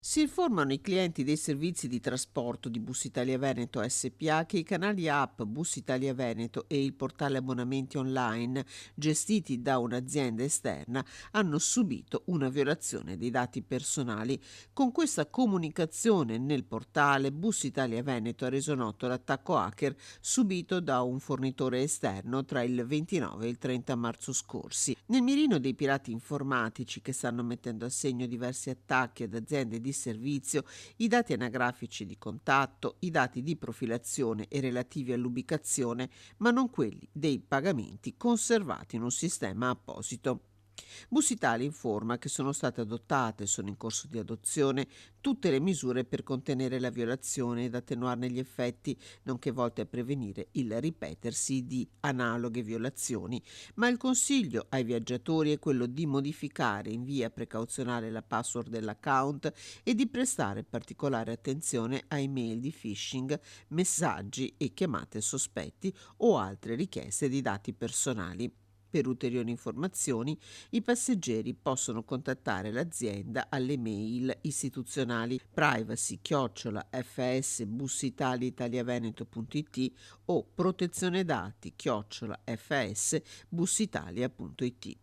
Si informano i clienti dei servizi di trasporto di Bus Italia Veneto SpA che i canali app Bus Italia Veneto e il portale abbonamenti online gestiti da un'azienda esterna hanno subito una violazione dei dati personali. Con questa comunicazione nel portale Bus Italia Veneto ha reso noto l'attacco hacker subito da un fornitore esterno tra il 29 e il 30 marzo scorsi. Nel mirino dei pirati informatici che stanno mettendo a segno diversi attacchi ad aziende di servizio, i dati anagrafici di contatto, i dati di profilazione e relativi all'ubicazione, ma non quelli dei pagamenti conservati in un sistema apposito. Bus Italia informa che sono state adottate e sono in corso di adozione tutte le misure per contenere la violazione ed attenuarne gli effetti, nonché volte a prevenire il ripetersi di analoghe violazioni. Ma il consiglio ai viaggiatori è quello di modificare in via precauzionale la password dell'account e di prestare particolare attenzione ai mail di phishing, messaggi e chiamate sospetti o altre richieste di dati personali. Per ulteriori informazioni, i passeggeri possono contattare l'azienda alle mail istituzionali privacy@fsbusitaliaitaliaveneto.it o protezione dati@fsbusitalia.it.